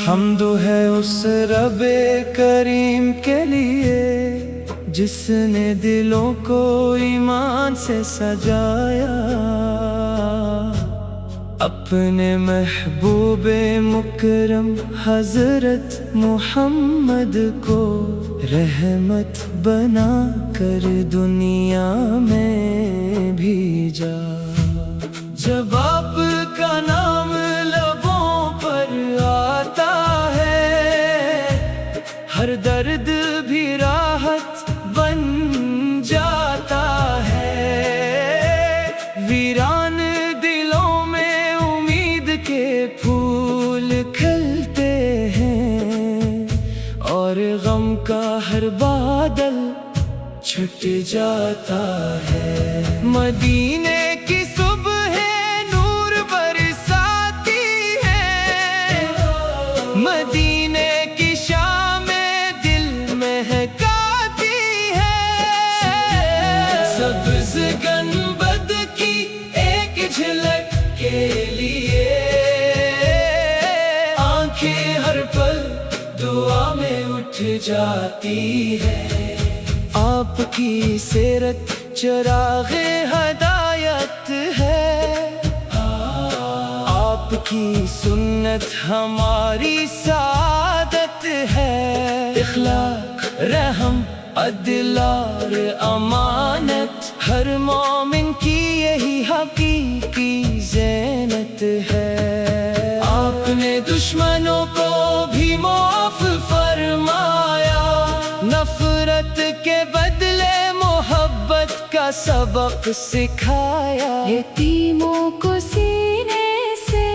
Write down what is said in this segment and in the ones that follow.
حمد ہے اس رب کریم کے لیے جس نے دلوں کو ایمان سے سجایا، اپنے محبوب مکرم حضرت محمد کو رحمت بنا کر دنیا میں بھیجا۔ جب آپ کا نام لبوں پر آتا ہے، ہر درد بھی راحت بن جاتا ہے۔ ویران دلوں میں امید کے پھول کھلتے ہیں، اور غم کا ہر بادل چھٹ جاتا ہے۔ مدینے کی صبح نور برساتی ہے، مدینے کی شام دل مہکاتی ہے۔ سبز گنبد کی ایک جھلک کے لیے آنکھیں ہر پل دعا میں اٹھ جاتی ہے۔ آپ کی سیرت چراغ ہدایت ہے، آپ کی سنت ہماری سعادت ہے۔ اخلاق، رحم، عدل اور امانت ہر مومن کی یہی حقیقی زینت ہے۔ آپ نے دشمنوں کو بھی معاف فرمایا، نفرت کے بدلے محبت کا سبق سکھایا۔ یتیموں کو سینے سے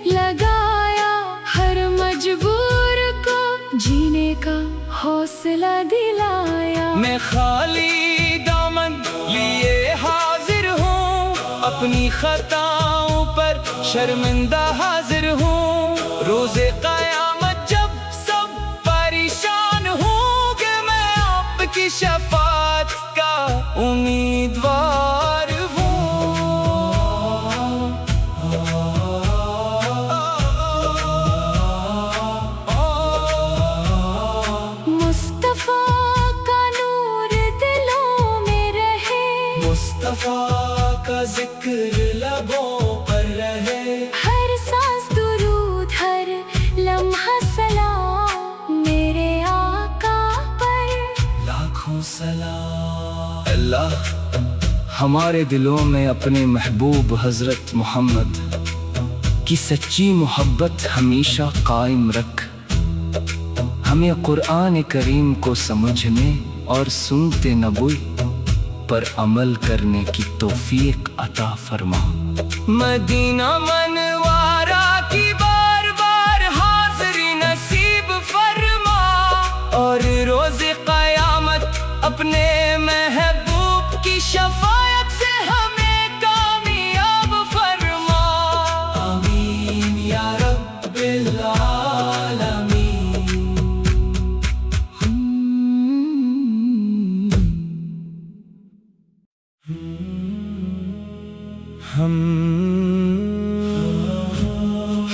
لگایا، ہر مجبور کو جینے کا حوصلہ دلایا۔ میں خالی دامن لیے حاضر ہوں، اپنی خطاؤں پر شرمندہ حاضر ہوں۔ روز قیامت جب سب پریشان ہوں گے، میں آپ کی شفاعت کا امیدوار ہوں۔ مصطفیٰ کا نور دلوں میں رہے، مصطفیٰ کا ذکر لبوں پر رہے، ہر سانس درود، ہر لمحہ سلام میرے آقا پر لاکھوں سلام۔ اللہ ہمارے دلوں میں اپنے محبوب حضرت محمد کی سچی محبت ہمیشہ قائم رکھ، ہمیں قرآن کریم کو سمجھنے اور سنتے نبوی پر عمل کرنے کی توفیق عطا فرما۔ مدینہ منورہ کی بار بار حاضری نصیب فرما، اور روز قیامت اپنے محبوب کی شفاعت سے ہمیں کامیاب فرما۔ آمین یا رب العالمین۔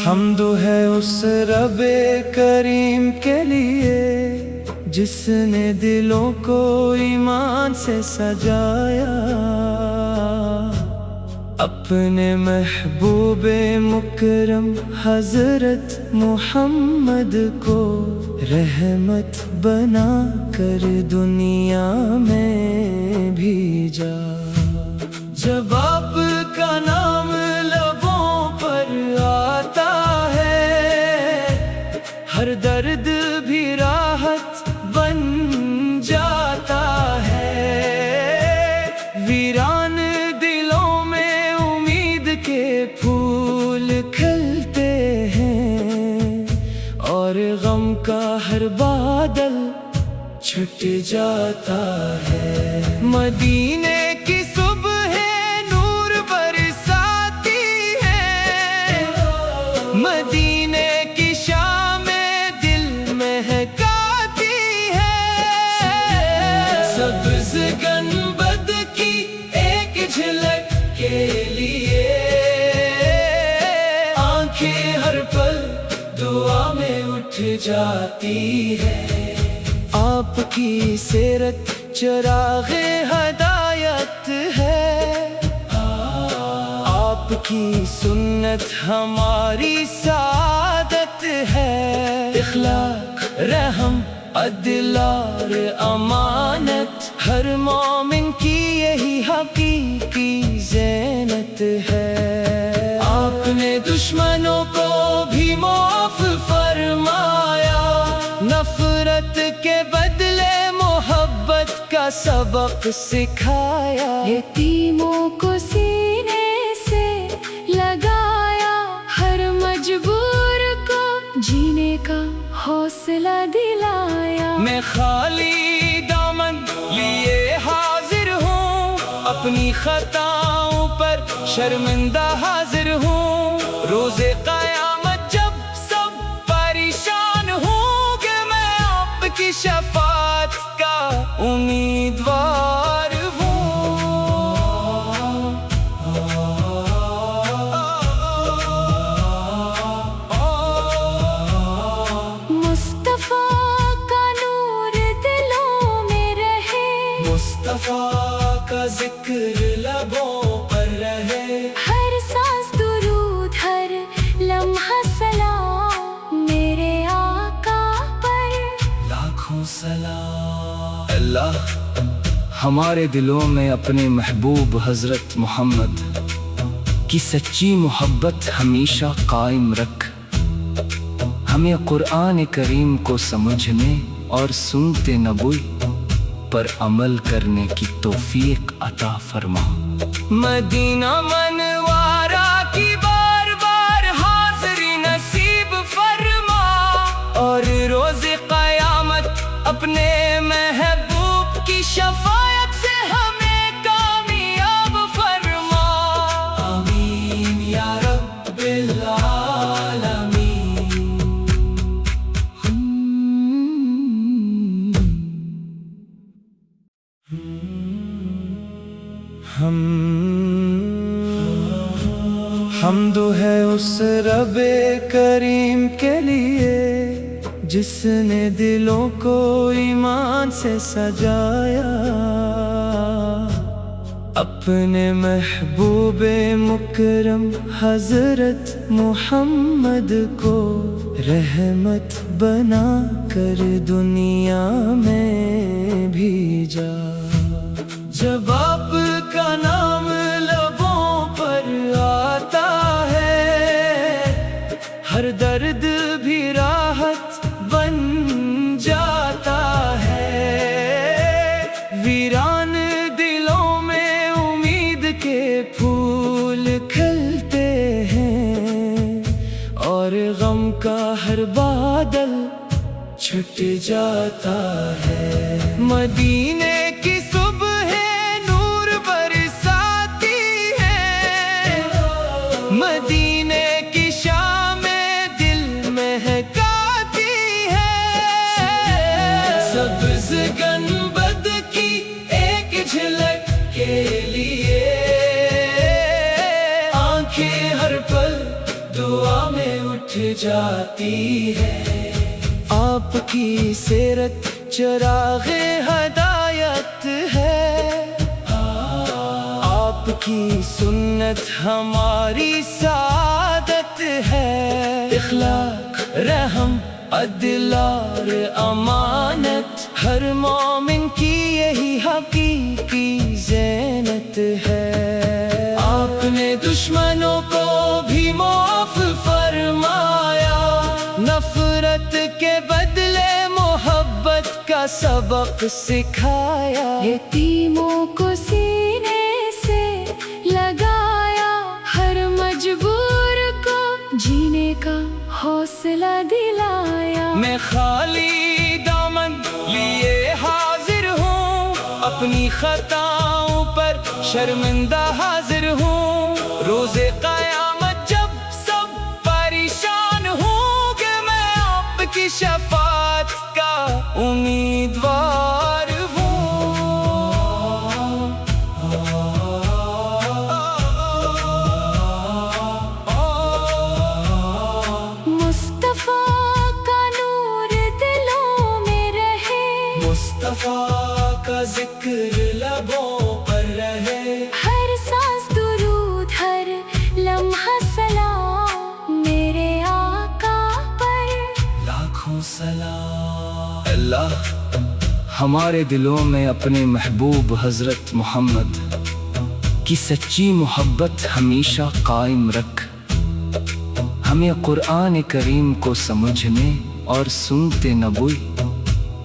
حمد ہے اس رب کریم کے لیے جس نے دلوں کو ایمان سے سجایا، اپنے محبوب مکرم حضرت محمد کو رحمت بنا کر دنیا میں بھیجا۔ جب آپ کا نام لبوں پر آتا ہے، ہر درد بھی راحت بن جاتا ہے۔ ویران دلوں میں امید کے پھول کھلتے ہیں، اور غم کا ہر بادل چھٹ جاتا ہے۔ مدینے کی صبح نور برساتی ہے، مدینے کی شام دل مہکاتی ہے۔ سبز گنبد کی ایک جھلک کے لیے اٹھ جاتی ہے۔ آپ کی سیرت چراغ ہدایت ہے، آپ کی سنت ہماری سعادت ہے۔ اخلاق، رحم، عدل اور امانت ہر مومن کی یہی حقیقی زینت ہے۔ آپ نے دشمنوں کو بھی معاف فرمایا، نفرت کے بدلے محبت کا سبق سکھایا۔ یتیموں کو سینے سے لگایا، ہر مجبور کو جینے کا حوصلہ دلایا۔ میں خالی دامن لیے حاضر ہوں، اپنی خطاؤں پر شرمندہ حاضر ہوں۔ روز قیامت جب سب پریشان ہوں گے، میں آپ کی شفاعت کا امیدوار ہوں۔ مصطفیٰ کا نور دلوں میں رہے، مصطفیٰ کا ذکر لبوں پر رہے، ہر سانس درود، ہر لمحہ سلام میرے آقا پر۔ لاکھوں سلام۔ اللہ ہمارے دلوں میں اپنے محبوب حضرت محمد کی سچی محبت ہمیشہ قائم رکھ، ہمیں قرآن کریم کو سمجھنے اور سنتے نبوی پر عمل کرنے کی توفیق عطا فرما۔ مدینہ منورہ کی بار بار حاضری نصیب فرما، اور روز قیامت اپنے محبوب کی شفاعت سے ہمیں کامیاب فرما۔ آمین یا رب العالمین۔ حمد ہے اس رب کریم کے لیے جس نے دلوں کو ایمان سے سجایا، اپنے محبوب مکرم حضرت محمد کو رحمت بنا کر دنیا میں بھیجا۔ جب آپ کا نام لبوں پر آتا ہے، ہر درد بھی راحت بن جاتا ہے۔ ویران دلوں میں امید کے پھول کھلتے ہیں، اور غم کا ہر بادل چھٹ جاتا ہے۔ مدینے کی صبح نور برساتی ہے، مدینے کی شام دل مہکاتی ہے۔ سبز گنبد کی ایک جھلک کے لیے آنکھیں ہر پل دعا میں اٹھ جاتی ہے۔ آپ کی سیرت چراغ ہدایت ہے، آپ کی سنت ہماری سعادت ہے۔ اخلاق، رحم، عدل اور امانت ہر مومن کی یہی حقیقی زینت ہے۔ آپ نے دشمنوں کو بھی معاف فرمایا، نفرت کے بدلے محبت کا سبق سکھایا۔ یتیموں کو سینے سے لگایا، ہر مجبور کو جینے کا حوصلہ دلایا۔ میں خالی دامن لیے حاضر ہوں، اپنی خطاؤں پر شرمندہ حاضر ہوں۔ روز قیامت جب سب پریشان ہوں گے، میں آپ کی شفاعت کا امیدوار ہوں۔ مصطفیٰ کا نور ہمارے دلوں میں اپنے محبوب حضرت محمد کی سچی محبت ہمیشہ قائم رکھ۔ ہمیں قرآن کریم کو سمجھنے اور سنتے نبوی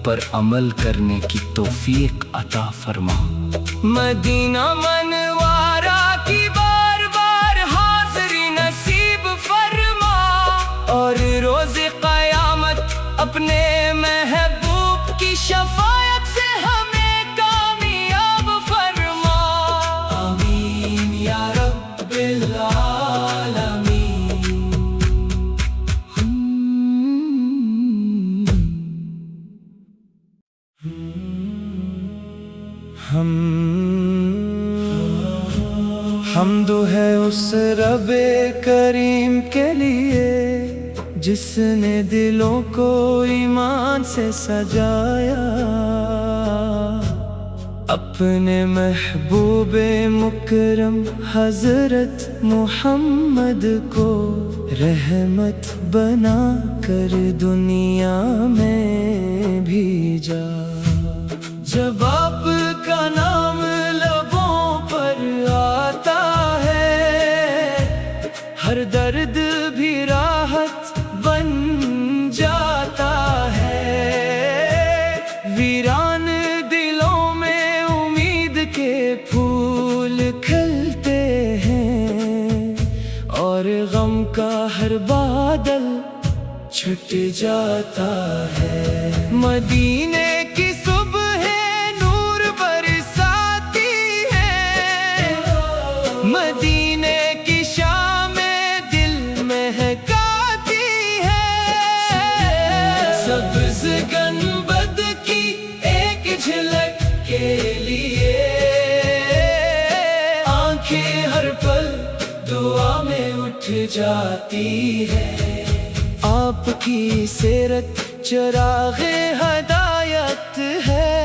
پر عمل کرنے کی توفیق عطا فرما۔ مدینہ منورہ کی بار بار حاضری نصیب فرما، اور روز قیامت اپنے محبوب کی شفاعت سے ہمیں کامیاب فرما۔ آمین یا رب العالمین۔ حمد ہے اس رب کریم کے لیے جس نے دلوں کو ایمان سے سجایا، اپنے محبوب مکرم حضرت محمد کو رحمت بنا کر دنیا میں بھیجا۔ جب آپ کا نام لبوں پر آتا ہے، ہر درد بھی راحت بن جاتا ہے۔ ویران دلوں میں امید کے پھول کھلتے ہیں، اور غم کا ہر بادل چھٹ جاتا ہے۔ مدینے کی مدینے کی شام دل مہکاتی ہے، سبز گنبد کی ایک جھلک کے لیے آنکھیں ہر پل دعا میں اٹھ جاتی ہے۔ آپ کی سیرت چراغ ہدایت ہے،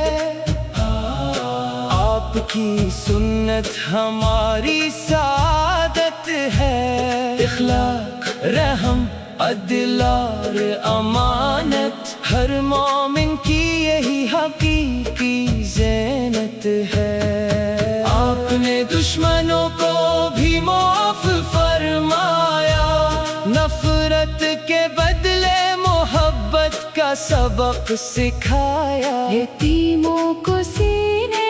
آپ کی سنت ہماری سعادت ہے۔ اخلاق، رحم، عدل اور امانت ہر مومن کی یہی حقیقی زینت ہے۔ آپ نے دشمنوں کو بھی معاف فرمایا، نفرت کے بدلے محبت کا سبق سکھایا۔ یتیموں کو سینے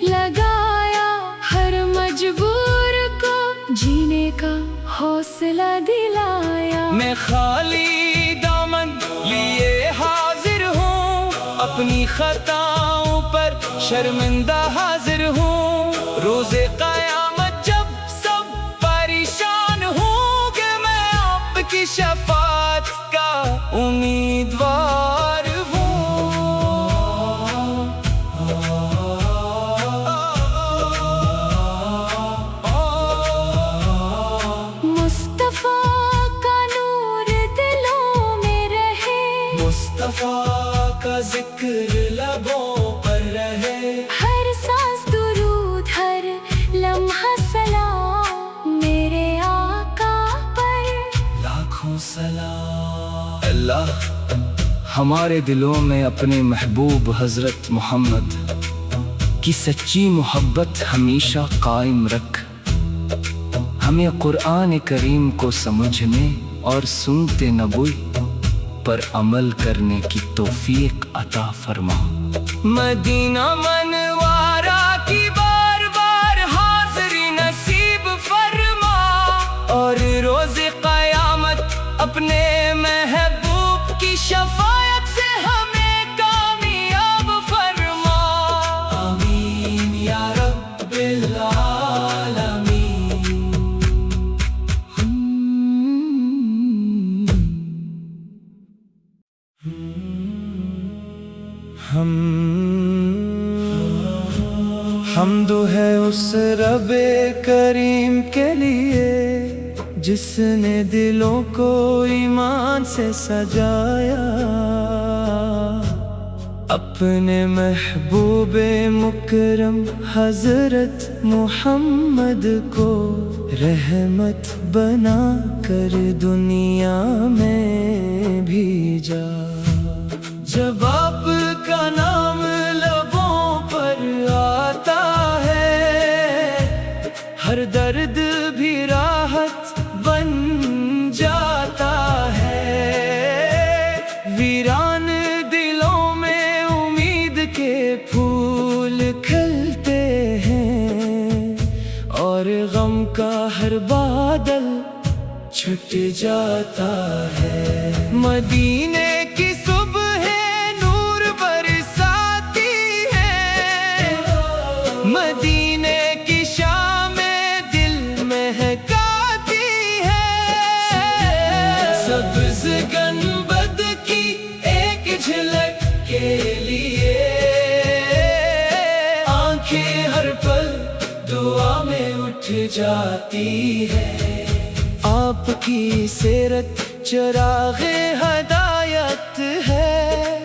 لگایا، ہر مجبور کو جینے کا حوصلہ دلایا۔ میں خالی دامن لیے حاضر ہوں، اپنی خطاؤں پر شرمندہ حاضر ہوں۔ روز قیامت جب سب پریشان ہوں گے، میں آپ کی شفاعت کا امیدوار ہوں۔ مصطفیٰ کا ذکر لبوں پر رہے، ہر سانس درود، ہر لمحہ سلام میرے آقا پر لاکھوں سلام۔ اللہ ہمارے دلوں میں اپنے محبوب حضرت محمد کی سچی محبت ہمیشہ قائم رکھ۔ ہمیں قرآن کریم کو سمجھنے اور سنتے نبوی پر عمل کرنے کی توفیق عطا فرما۔ مدینہ منورہ کی بار بار حاضری نصیب فرما، اور روز قیامت اپنے محبوب کی شفاعت سے ہمیں کامیاب فرما۔ آمین یا رب العالمین۔ حمد ہے اس رب کریم کے لیے جس نے دلوں کو ایمان سے سجایا، اپنے محبوب مکرم حضرت محمد کو رحمت بنا کر دنیا میں بھیجا۔ جب آپ کا نام لبوں پر آتا ہے، ہر درد بھی راحت بن جاتا ہے۔ ویران دلوں میں امید کے پھول کھلتے ہیں، اور غم کا ہر بادل چھٹ جاتا ہے۔ مدینے کی صبح نور برساتی ہے، مدینے کی شام دل مہکاتی ہے۔ سبز گنبد کی ایک جھلک کے لیے آنکھیں ہر پل دعا میں اٹھ جاتی ہے۔ آپ کی سیرت چراغ ہدایت ہے،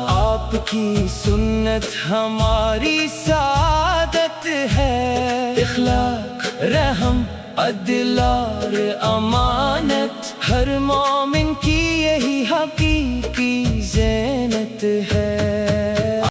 آپ کی سنت ہماری سعادت ہے۔ اخلاق، رحم، عدل اور امانت ہر مومن کی یہی حقیقی زینت ہے۔